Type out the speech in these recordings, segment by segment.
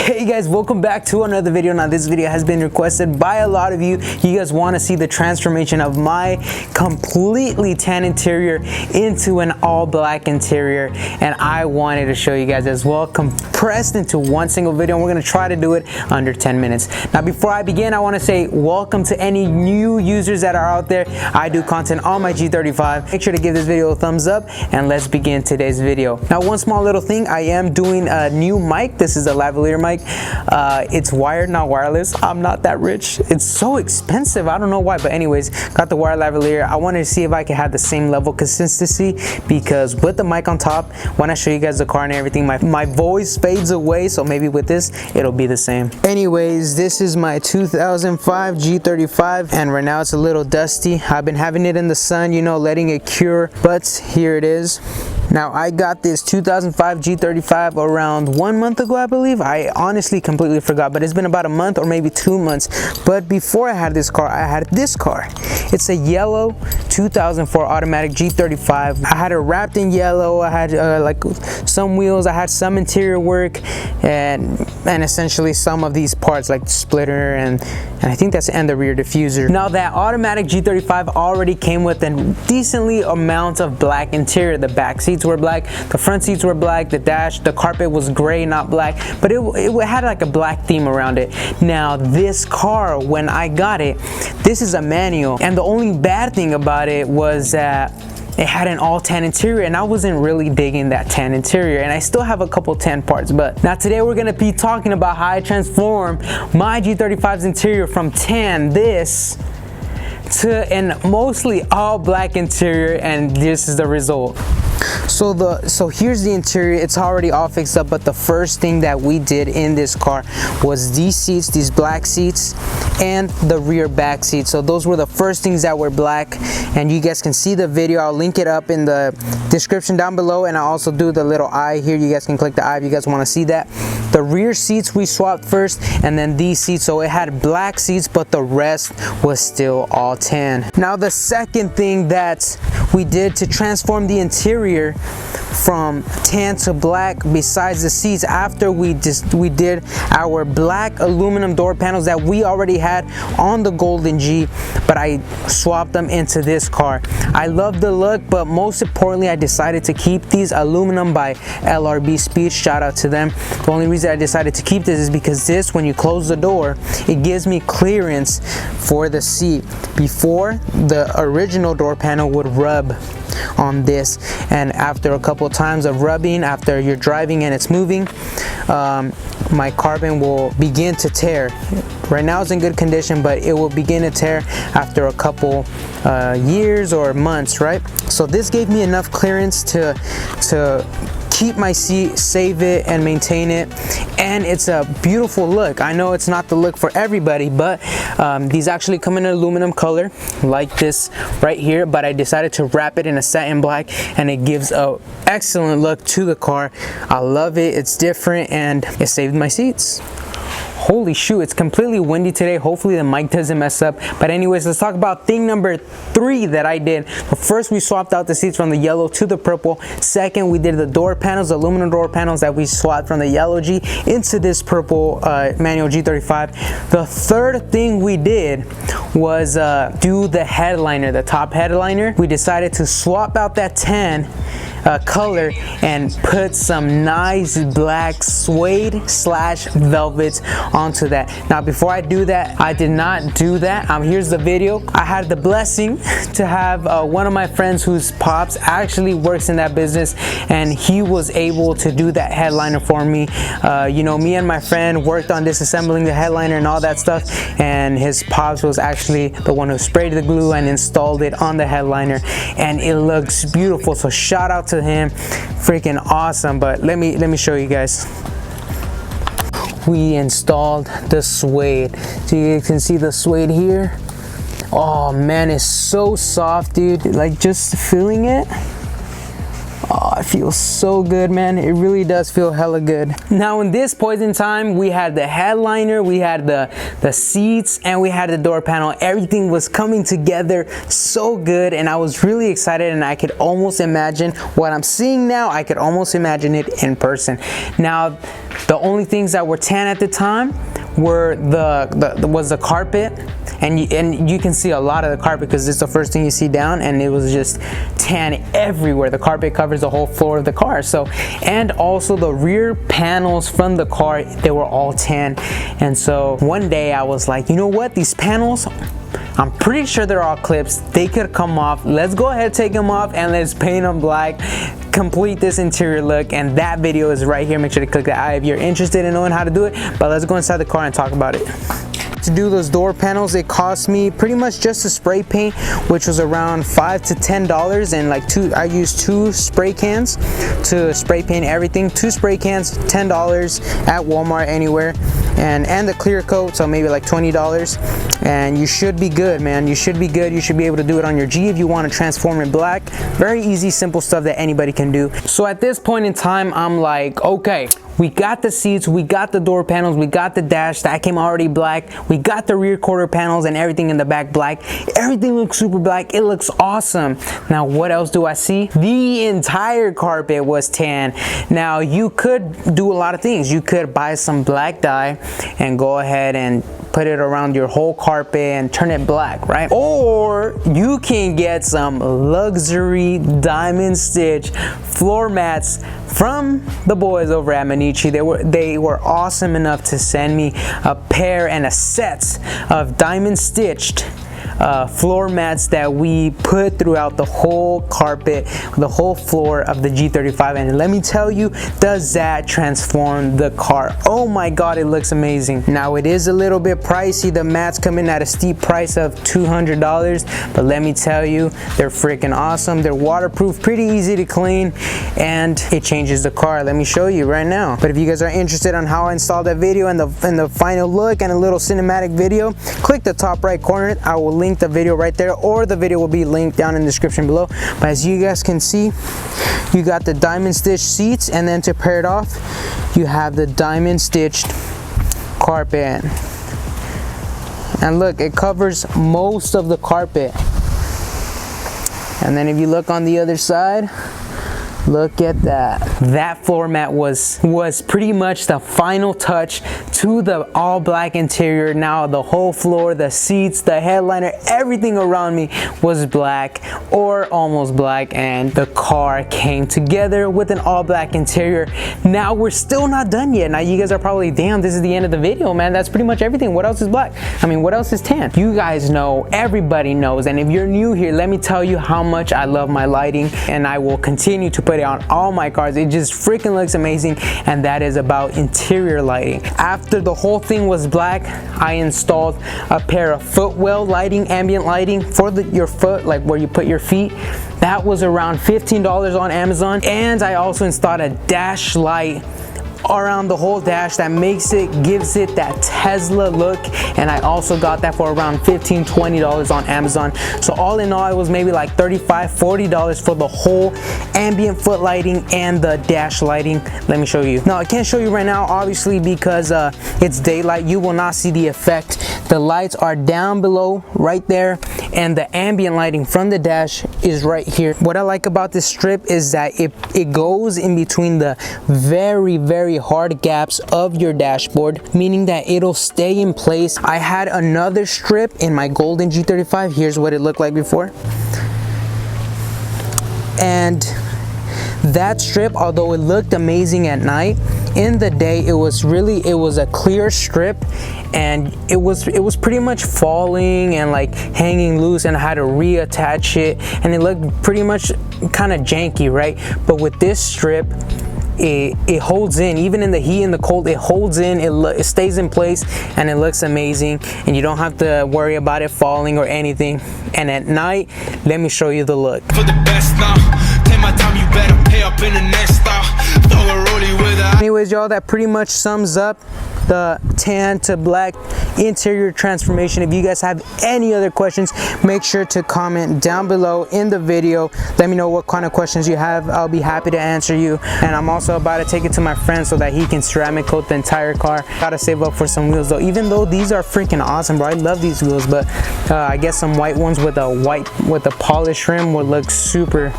Hey guys, welcome back to another video. Now this video has been requested by a lot of you. You guys want to see the transformation of my completely tan interior into an all black interior, and I wanted to show you guys as well, compressed into one single video, and we're going to try to do it under 10 minutes. Now before I begin, I want to say welcome to any new users that are out there. I do content on my G35. Make sure to give this video a thumbs up, and let's begin today's video. Now one small little thing, I am doing a new mic. This is a lavalier mic. It's wired, not wireless. I'm not that rich. It's so expensive. I don't know why, but anyways, got the wired lavalier. I wanted to see if I could have the same level consistency, because with the mic on top, when I show you guys the car and everything, my voice fades away, so maybe with this it'll be the same. Anyways, this is my 2005 G35, and right now it's a little dusty. I've been having it in the sun, you know, letting it cure, but here it is. Now I got this 2005 G35 around 1 month ago, I believe. I honestly completely forgot, but it's been about a month or maybe 2 months. But before I had this car, I had this car. It's a yellow 2004 automatic G35. I had it wrapped in yellow. I had like some wheels. I had some interior work and essentially some of these parts like the splitter and I think that's and the rear diffuser. Now that automatic G35 already came with a decently amount of black interior. The back seats were black, the front seats were black, the dash, the carpet was gray, not black, but it had like a black theme around it. Now this car, when I got it, this is a manual, and the only bad thing about it was that it had an all tan interior, and I wasn't really digging that tan interior, and I still have a couple tan parts. But now today we're gonna be talking about how I transform my G35's interior from tan this to an mostly all black interior, and this is the result. So here's the interior. It's already all fixed up, but the first thing that we did in this car was these seats, these black seats, and the rear back seat. So those were the first things that were black, and you guys can see the video. I'll link it up in the description down below, and I'll also do the little eye here. You guys can click the eye if you guys want to see that. The rear seats we swapped first, and then these seats, so it had black seats, but the rest was still all tan. Now the second thing that we did to transform the interior from tan to black, besides the seats, after we did our black aluminum door panels that we already had on the Golden G, but I swapped them into this car. I love the look, but most importantly I decided to keep these aluminum by LRB Speed. Shout out to them. The only reason I decided to keep this is because this, when you close the door, it gives me clearance for the seat. Before, the original door panel would rub on this, and after a couple times of rubbing, after you're driving and it's moving, my carbon will begin to tear. Right now it's in good condition, but it will begin to tear after a couple years or months, right? So this gave me enough clearance to keep my seat, save it, and maintain it, and it's a beautiful look. I know it's not the look for everybody, but these actually come in an aluminum color like this right here, but I decided to wrap it in a satin black, and it gives a excellent look to the car. I love it. It's different, and it saved my seats. Holy shoot, it's completely windy today. Hopefully the mic doesn't mess up. But anyways, let's talk about thing number 3 that I did. But first, we swapped out the seats from the yellow to the purple. Second, we did the door panels, aluminum door panels that we swapped from the yellow G into this purple manual G35. The third thing we did was do the headliner, the top headliner. We decided to swap out that tan color and put some nice black suede / velvets onto that. Now before I do that, I did not do that. Here's the video. I had the blessing to have one of my friends whose pops actually works in that business, and he was able to do that headliner for me. You know, me and my friend worked on disassembling the headliner and all that stuff, and his pops was actually the one who sprayed the glue and installed it on the headliner, and it looks beautiful. So shout out to him, freaking awesome. But let me show you guys. We installed the suede, so you can see the suede here. Oh man, it's so soft, dude. Like just feeling it, oh, it that feels so good, man. It really does feel hella good. Now in this point in time, we had the headliner, we had the seats, and we had the door panel. Everything was coming together so good, and I was really excited, and I could almost imagine what I'm seeing now. I could almost imagine it in person. Now, the only things that were tan at the time were the carpet, and you can see a lot of the carpet because it's the first thing you see down, and it was just tan everywhere. The carpet covers the whole floor of the car. So, and also the rear panels from the car, they were all tan. And so one day I was like, you know what, these panels, I'm pretty sure they're all clips. They could come off. Let's go ahead, take them off, and let's paint them black. Complete this interior look, and that video is right here. Make sure to click that eye if you're interested in knowing how to do it. But let's go inside the car and talk about it. To do those door panels, it cost me pretty much just a spray paint, which was around $5 to $10, and like I used 2 spray cans to spray paint everything. 2 spray cans, $10 at Walmart, anywhere, and the clear coat, so maybe like $20, and you should be good, man. You should be good. You should be able to do it on your G if you want to transform it black. Very easy, simple stuff that anybody can do. So at this point in time, I'm like, okay, we got the seats, we got the door panels, we got the dash that came already black, we got the rear quarter panels and everything in the back black. Everything looks super black. It looks awesome. Now what else do I see? The entire carpet was tan. Now you could do a lot of things. You could buy some black dye and go ahead and put it around your whole carpet and turn it black, right? Or you can get some luxury diamond stitch floor mats from the boys over at Manichi. They were awesome enough to send me a pair and a set of diamond stitched floor mats that we put throughout the whole carpet, the whole floor of the G35, and let me tell you, does that transform the car. Oh my god, it looks amazing. Now it is a little bit pricey. The mats come in at a steep price of $200, but let me tell you, they're freaking awesome. They're waterproof, pretty easy to clean, and it changes the car. Let me show you right now. But if you guys are interested on how I installed that video and the final look and a little cinematic video, click the top right corner. I will link the video right there, or the video will be linked down in the description below. But as you guys can see, you got the diamond stitched seats, and then to pair it off, you have the diamond stitched carpet. And look, it covers most of the carpet. And then if you look on the other side, look at that. That floor mat was pretty much the final touch to the all black interior. Now the whole floor, the seats, the headliner, everything around me was black or almost black, and the car came together with an all black interior. Now we're still not done yet. Now you guys are probably, damn, this is the end of the video, man. That's pretty much everything. What else is black? I mean, what else is tan? You guys know, everybody knows, and if you're new here, let me tell you how much I love my lighting, and I will continue to put it on all my cars. It just freaking looks amazing, and that is about interior lighting. After the whole thing was black, I installed a pair of footwell lighting, ambient lighting for your foot, like where you put your feet. That was around $15 on Amazon, and I also installed a dash light around the whole dash that gives it that Tesla look, and I also got that for around $15-20 on Amazon. So all in all, it was maybe like $35-40 for the whole ambient foot lighting and the dash lighting. Let me show you. Now I can't show you right now, obviously, because it's daylight. You will not see the effect. The lights are down below right there, and the ambient lighting from the dash is right here. What I like about this strip is that it goes in between the very hard gaps of your dashboard, meaning that it'll stay in place. I had another strip in my golden G35. Here's what it looked like before. And that strip, although it looked amazing at night, in the day it was a clear strip, and it was pretty much falling and like hanging loose, and I had to reattach it, and it looked pretty much kind of janky, right? But with this strip, it holds in, even in the heat and the cold. It holds in, it stays in place, and it looks amazing, and you don't have to worry about it falling or anything. And at night, let me show you the look. For the best now, take my time, you better pay up in the next stop. Anyways, y'all, that pretty much sums up the tan to black interior transformation. If you guys have any other questions, make sure to comment down below in the video. Let me know what kind of questions you have. I'll be happy to answer you. And I'm also about to take it to my friend so that he can ceramic coat the entire car. Gotta save up for some wheels though, even though these are freaking awesome, bro. I love these wheels, but I guess some white ones with a polished rim would look super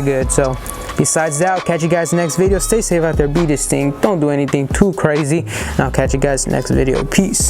good. So besides that, I'll catch you guys next video. Stay safe out there, be distinct, don't do anything too crazy, and I'll catch you guys next video. Peace.